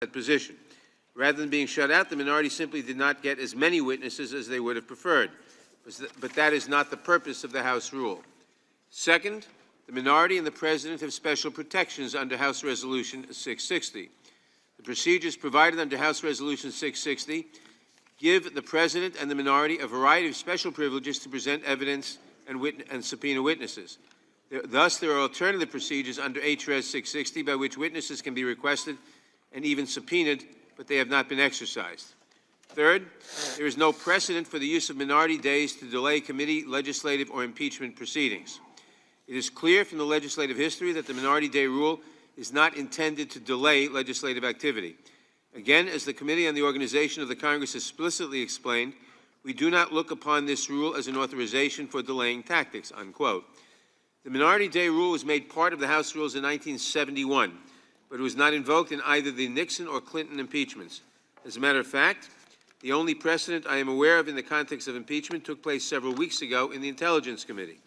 that position. Rather than being shut out, the minority simply did not get as many witnesses as they would have preferred. But that is not the purpose of the House rule. Second, the minority and the President have special protections under House Resolution 660. The procedures provided under House Resolution 660 give the President and the minority a variety of special privileges to present evidence and subpoena witnesses. Thus, there are alternative procedures under HRES 660 by which witnesses can be requested and even subpoenaed, but they have not been exercised. Third, there is no precedent for the use of minority days to delay committee, legislative, or impeachment proceedings. It is clear from the legislative history that the minority day rule is not intended to delay legislative activity. Again, as the Committee on the Organization of the Congress explicitly explained, we do not look upon this rule as an authorization for delaying tactics, unquote. The minority day rule was made part of the House rules in 1971, but it was not invoked in either the Nixon or Clinton impeachments. As a matter of fact, the only precedent I am aware of in the context of impeachment took place several weeks ago in the Intelligence Committee.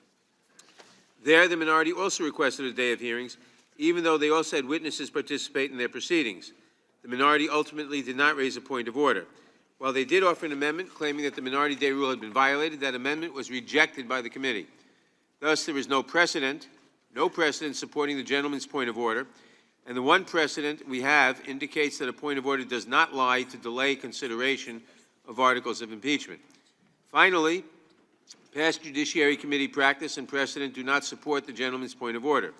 There, the minority also requested a day of hearings, even though they also had witnesses participate in their proceedings. The minority ultimately did not raise a point of order. While they did offer an amendment claiming that the minority day rule had been violated, that amendment was rejected by the committee. Thus, there is no precedent supporting the gentleman's point of order, and the one precedent we have indicates that a point of order does not lie to delay consideration of articles of impeachment. Finally, past Judiciary Committee practice and precedent do not support the gentleman's point of order.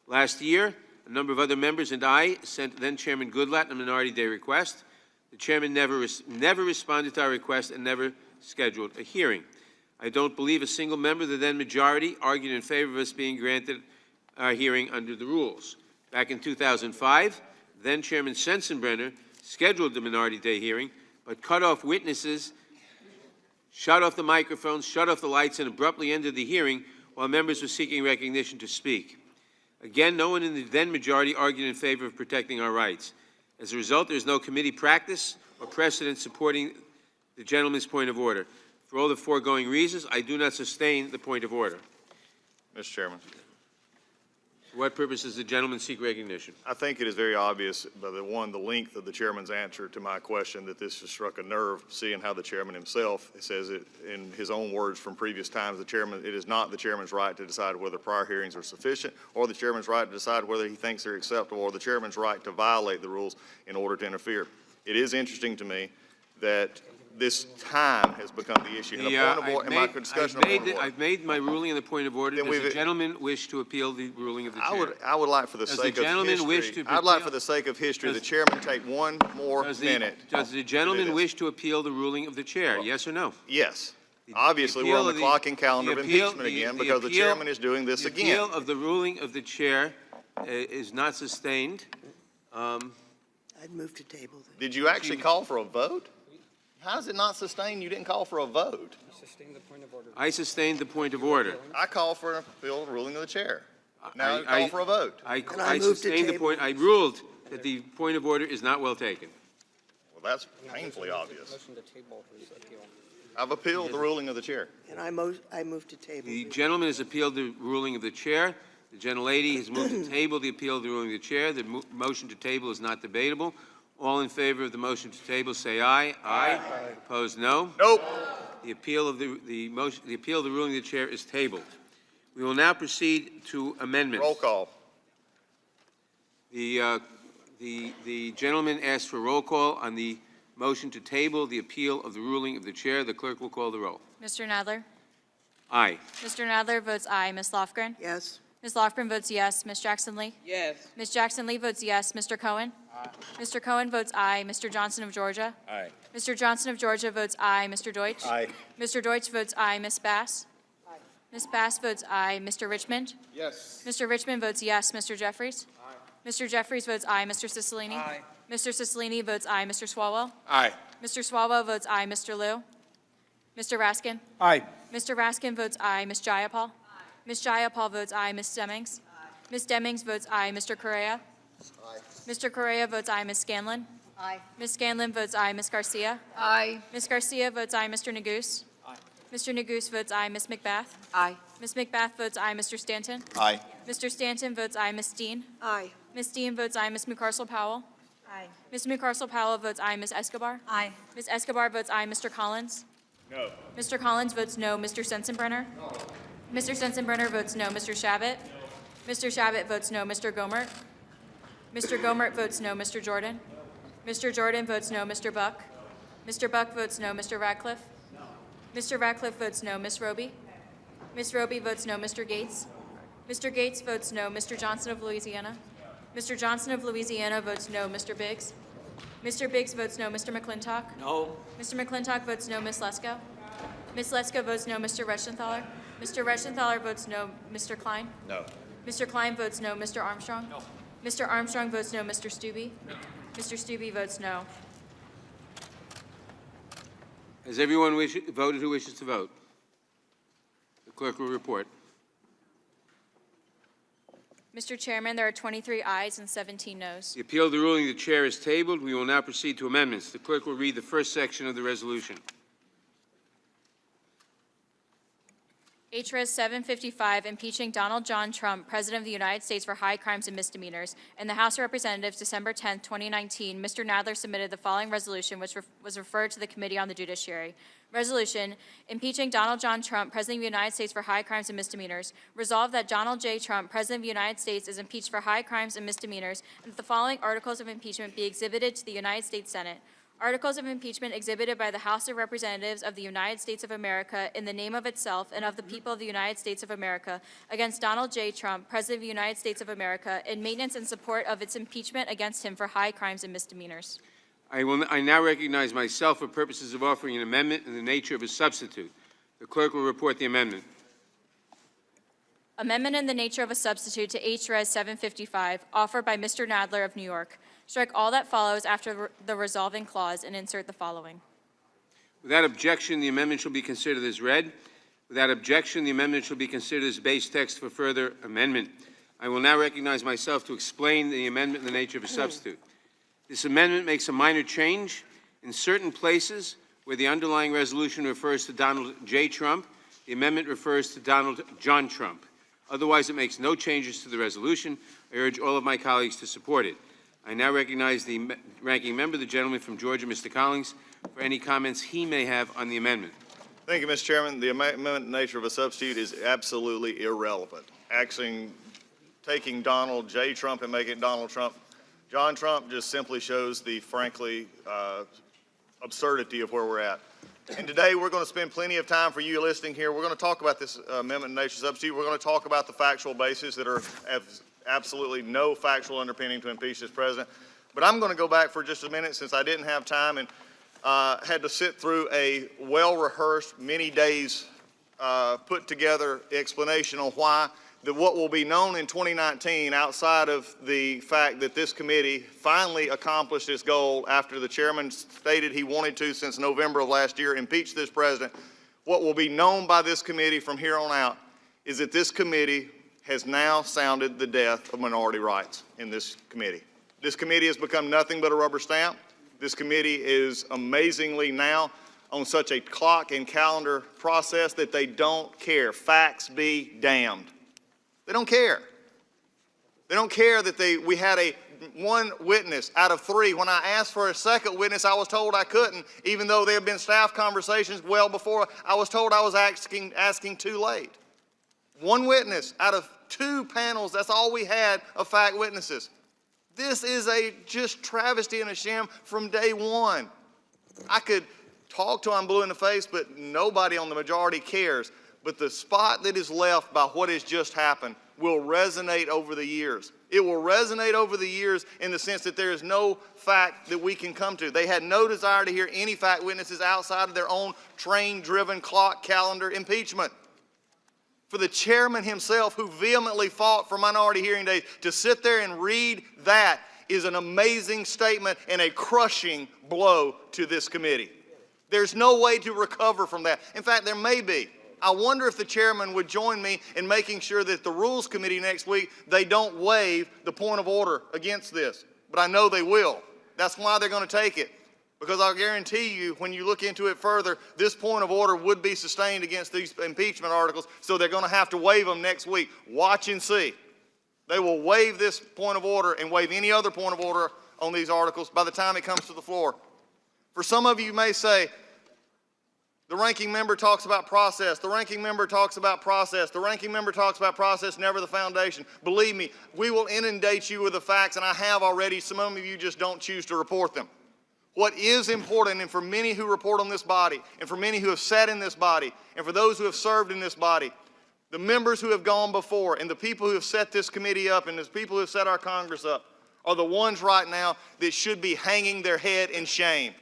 Last year, a number of other members and I sent then-Chairman Goodlatte a minority day request. The Chairman never responded to our request and never scheduled a hearing. I don't believe a single member of the then-majority argued in favor of us being granted a hearing under the rules. Back in 2005, then-Chairman Sensenbrenner scheduled the minority day hearing, but cut off witnesses, shut off the microphones, shut off the lights, and abruptly ended the hearing while members were seeking recognition to speak. Again, no one in the then-majority argued in favor of protecting our rights. As a result, there is no committee practice or precedent supporting the gentleman's point of order. For all the foregoing reasons, I do not sustain the point of order. Mr. Chairman. For what purpose does the gentleman seek recognition? I think it is very obvious by the length of the chairman's answer to my question that this has struck a nerve, seeing how the chairman himself says it in his own words from previous times. It is not the chairman's right to decide whether prior hearings are sufficient, or the chairman's right to decide whether he thinks they're acceptable, or the chairman's right to violate the rules in order to interfere. It is interesting to me that this time has become the issue. I've made my ruling on the point of order. Does the gentleman wish to appeal the ruling of the chair? I would like, for the sake of history, I'd like, for the sake of history, the chairman take one more minute. Does the gentleman wish to appeal the ruling of the chair? Yes or no? Yes. Obviously, we're on the clock and calendar of impeachment again because the chairman is doing this again. The appeal of the ruling of the chair is not sustained. I'd move to table. Did you actually call for a vote? How is it not sustained? You didn't call for a vote. I sustained the point of order. I call for an appeal of the ruling of the chair. Now I call for a vote. I sustained the point. I ruled that the point of order is not well taken. Well, that's painfully obvious. I've appealed the ruling of the chair. And I move to table. The gentleman has appealed the ruling of the chair. The gentlelady has moved to table the appeal of the ruling of the chair. The motion to table is not debatable. All in favor of the motion to table, say aye. Aye. Opposed, no. Nope. The appeal of the ruling of the chair is tabled. We will now proceed to amendments. Roll call. The gentleman asked for roll call on the motion to table the appeal of the ruling of the chair. The clerk will call the roll. Mr. Nadler? Aye. Mr. Nadler votes aye. Ms. Lofgren? Yes. Ms. Lofgren votes yes. Ms. Jackson-Lee? Yes. Ms. Jackson-Lee votes yes. Mr. Cohen? Aye. Mr. Cohen votes aye. Mr. Johnson of Georgia? Aye. Mr. Johnson of Georgia votes aye. Mr. Deutsch? Aye. Mr. Deutsch votes aye. Ms. Bass? Aye. Ms. Bass votes aye. Mr. Richmond? Yes. Mr. Richmond votes yes. Mr. Jeffries? Aye. Mr. Jeffries votes aye. Mr. Cicilline? Aye. Mr. Cicilline votes aye. Mr. Swalwell? Aye. Mr. Swalwell votes aye. Mr. Liu? Mr. Raskin? Aye. Mr. Raskin votes aye. Ms. Jayapal? Ms. Jayapal votes aye. Ms. Demings? Ms. Demings votes aye. Mr. Correa? Aye. Mr. Correa votes aye. Ms. Scanlon? Aye. Ms. Scanlon votes aye. Ms. Garcia? Aye. Ms. Garcia votes aye. Mr. Neguse? Aye. Mr. Neguse votes aye. Ms. McBath? Aye. Ms. McBath votes aye. Mr. Stanton? Aye. Mr. Stanton votes aye. Ms. Dean? Aye. Ms. Dean votes aye. Ms. McCarcel Powell? Aye. Ms. McCarcel-Powell votes aye. Ms. Escobar? Aye. Ms. Escobar votes aye. Mr. Collins? No. Mr. Collins votes no. Mr. Sensenbrenner? No. Mr. Sensenbrenner votes no. Mr. Shabbat? No. Mr. Shabbat votes no. Mr. Gomert? Mr. Gomert votes no. Mr. Jordan? No. Mr. Jordan votes no. Mr. Buck? Mr. Buck votes no. Mr. Radcliffe? No. Mr. Radcliffe votes no. Ms. Roby? Ms. Roby votes no. Mr. Gates? Mr. Gates votes no. Mr. Johnson of Louisiana? Mr. Johnson of Louisiana votes no. Mr. Biggs? Mr. Biggs votes no. Mr. McClintock? No. Mr. McClintock votes no. Ms. Lesko? Ms. Lesko votes no. Mr. Reschenthaler? Mr. Reschenthaler votes no. Mr. Klein? No. Mr. Klein votes no. Mr. Armstrong? No. Mr. Armstrong votes no. Mr. Stubbe? No. Mr. Stubbe votes no. Has everyone voted who wishes to vote? The clerk will report. Mr. Chairman, there are 23 ayes and 17 noes. The appeal of the ruling of the chair is tabled. We will now proceed to amendments. The clerk will read the first section of the resolution. H.Res. 755, impeaching Donald John Trump, President of the United States, for high crimes and misdemeanors. In the House of Representatives, December 10, 2019, Mr. Nadler submitted the following resolution, which was referred to the Committee on the Judiciary. Resolution, impeaching Donald John Trump, President of the United States, for high crimes and misdemeanors. Resolved that Donald J. Trump, President of the United States, is impeached for high crimes and misdemeanors, and that the following articles of impeachment be exhibited to the United States Senate. Articles of impeachment exhibited by the House of Representatives of the United States of America in the name of itself and of the people of the United States of America against Donald J. Trump, President of the United States of America, in maintenance and support of its impeachment against him for high crimes and misdemeanors. I now recognize myself for purposes of offering an amendment in the nature of a substitute. The clerk will report the amendment. Amendment in the nature of a substitute to H.Res. 755, offered by Mr. Nadler of New York. Strike all that follows after the resolving clause and insert the following. Without objection, the amendment shall be considered as read. Without objection, the amendment shall be considered as base text for further amendment. I will now recognize myself to explain the amendment in the nature of a substitute. This amendment makes a minor change. In certain places where the underlying resolution refers to Donald J. Trump, the amendment refers to Donald John Trump. Otherwise, it makes no changes to the resolution. I urge all of my colleagues to support it. I now recognize the ranking member, the gentleman from Georgia, Mr. Collins, for any comments he may have on the amendment. Thank you, Mr. Chairman. The amendment nature of a substitute is absolutely irrelevant. Actually, taking Donald J. Trump and making it Donald Trump, John Trump just simply shows the, frankly, absurdity of where we're at. And today we're going to spend plenty of time for you listening here. We're going to talk about this amendment nature substitute. We're going to talk about the factual basis that have absolutely no factual underpinning to impeach this president. But I'm going to go back for just a minute since I didn't have time and had to sit through a well-rehearsed, many days put together explanation on why what will be known in 2019, outside of the fact that this committee finally accomplished its goal after the chairman stated he wanted to since November of last year, impeach this president, what will be known by this committee from here on out is that this committee has now sounded the death of minority rights in this committee. This committee has become nothing but a rubber stamp. This committee is amazingly now on such a clock and calendar process that they don't care. Facts be damned. They don't care. They don't care that we had one witness out of three. When I asked for a second witness, I was told I couldn't, even though there have been staff conversations well before. I was told I was asking too late. One witness out of two panels, that's all we had of fact witnesses. This is a just travesty and a sham from day one. I could talk till I'm blue in the face, but nobody on the majority cares. But the spot that is left by what has just happened will resonate over the years. It will resonate over the years in the sense that there is no fact that we can come to. They had no desire to hear any fact witnesses outside of their own train-driven clock calendar impeachment. For the chairman himself, who vehemently fought for minority hearing days, to sit there and read that is an amazing statement and a crushing blow to this committee. There's no way to recover from that. In fact, there may be. I wonder if the chairman would join me in making sure that the Rules Committee next week, they don't waive the point of order against this. But I know they will. That's why they're going to take it. Because I'll guarantee you, when you look into it further, this point of order would be sustained against these impeachment articles, so they're going to have to waive them next week. Watch and see. They will waive this point of order and waive any other point of order on these articles by the time it comes to the floor. For some of you may say, the ranking member talks about process, the ranking member talks about process, the ranking member talks about process, never the foundation. Believe me, we will inundate you with the facts, and I have already. Some of you just don't choose to report them. What is important, and for many who report on this body, and for many who have sat in this body, and for those who have served in this body, the members who have gone before, and the people who have set this committee up, and the people who have set our Congress up, are the ones right now that should be hanging their head in shame.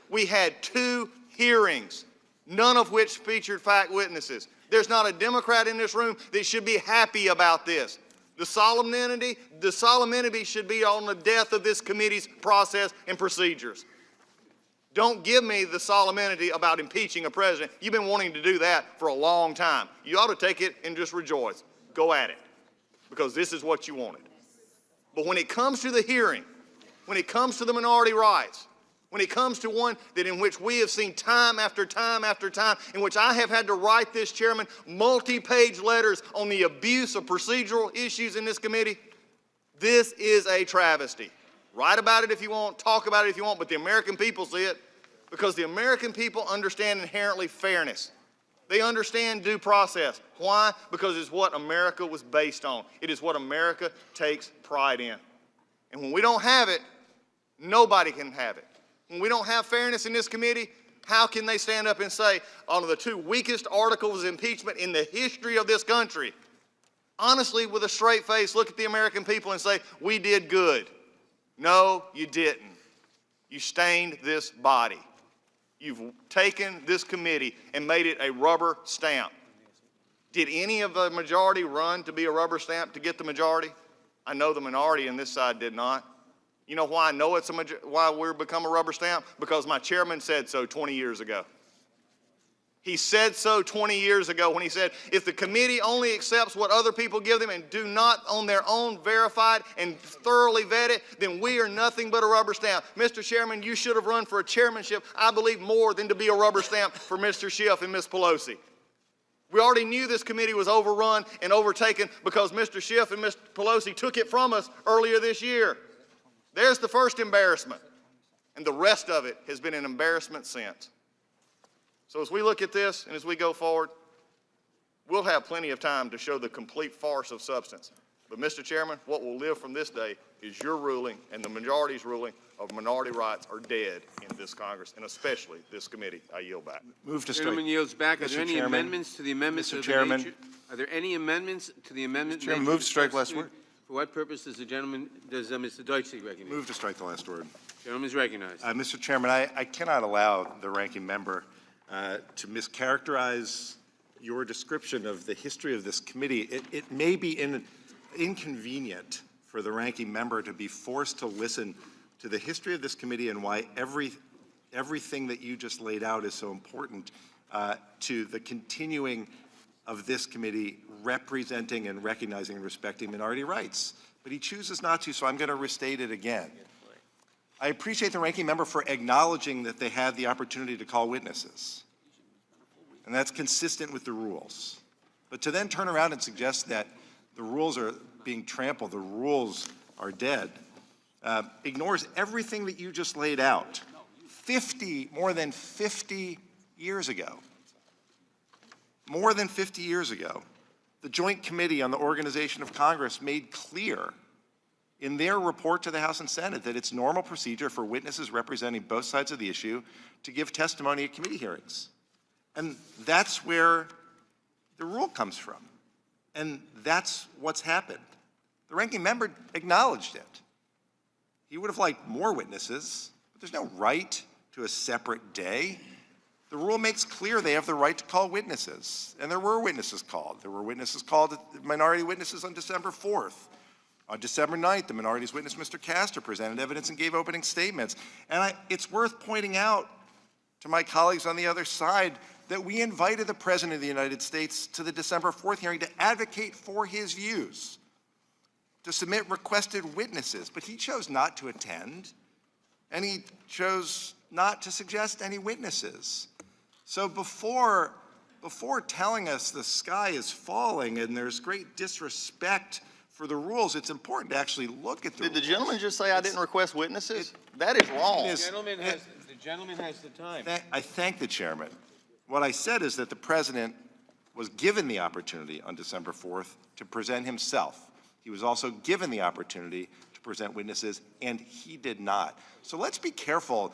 We had 2 hearings, none of which featured fact witnesses. There's not a Democrat in this room that should be happy about this. The solemnity should be on the death of this committee's process and procedures. Don't give me the solemnity about impeaching a president. You've been wanting to do that for a long time. You ought to take it and just rejoice. Go at it, because this is what you wanted. But when it comes to the hearing, when it comes to the minority rights, when it comes to one that in which we have seen time after time after time, in which I have had to write this chairman multi-page letters on the abuse of procedural issues in this committee, this is a travesty. Write about it if you want, talk about it if you want, but the American people see it, because the American people understand inherently fairness. They understand due process. Why? Because it's what America was based on. It is what America takes pride in. And when we don't have it, nobody can have it. When we don't have fairness in this committee, how can they stand up and say, on the 2 weakest articles of impeachment in the history of this country, honestly, with a straight face, look at the American people and say, we did good? No, you didn't. You stained this body. You've taken this committee and made it a rubber stamp. Did any of the majority run to be a rubber stamp to get the majority? I know the minority on this side did not. You know why I know why we've become a rubber stamp? Because my chairman said so 20 years ago. He said so 20 years ago when he said, if the committee only accepts what other people give them and do not on their own verify it and thoroughly vet it, then we are nothing but a rubber stamp. Mr. Chairman, you should have run for a chairmanship, I believe, more than to be a rubber stamp for Mr. Schiff and Ms. Pelosi. We already knew this committee was overrun and overtaken because Mr. Schiff and Ms. Pelosi took it from us earlier this year. There's the first embarrassment, and the rest of it has been an embarrassment since. So as we look at this and as we go forward, we'll have plenty of time to show the complete farce of substance. But, Mr. Chairman, what will live from this day is your ruling and the majority's ruling of minority rights are dead in this Congress, and especially this committee. I yield back. Move to Gentleman yields back. Are there any Chairman. amendments to the amendments? Mr. Chairman. Are there any amendments to the amendment? Chairman, made move to strike last substitute? word. For what purpose does Mr. Deutsch seek recognition? Move to strike the last word. Gentleman is recognized. Mr. Chairman, I cannot allow the ranking member to mischaracterize your description of the history of this committee. It may be inconvenient for the ranking member to be forced to listen to the history of this committee and why everything that you just laid out is so important to the continuing of this committee representing and recognizing and respecting minority rights. But he chooses not to, so I'm going to restate it again. I appreciate the ranking member for acknowledging that they had the opportunity to call witnesses. And that's consistent with the rules. But to then turn around and suggest that the rules are being trampled, the rules are dead, ignores everything that you just laid out. More than 50 years ago, the Joint Committee on the Organization of Congress made clear in their report to the House and Senate that it's normal procedure for witnesses representing both sides of the issue to give testimony at committee hearings. And that's where the rule comes from. And that's what's happened. The ranking member acknowledged it. He would have liked more witnesses, but there's no right to a separate day. The rule makes clear they have the right to call witnesses, and there were witnesses called. There were witnesses called, minority witnesses on December 4th. On December 9th, the minority's witness, Mr. Castor, presented evidence and gave opening statements. And it's worth pointing out to my colleagues on the other side that we invited the President of the United States to the December 4th hearing to advocate for his views, to submit requested witnesses, but he chose not to attend, and he chose not to suggest any witnesses. So before telling us the sky is falling and there's great disrespect for the rules, it's important to actually look at the Did the rules. gentleman just say I didn't request witnesses? That is wrong. It is- The gentleman has the time. I thank the chairman. What I said is that the president was given the opportunity on December 4th to present himself. He was also given the opportunity to present witnesses, and he did not. So let's be careful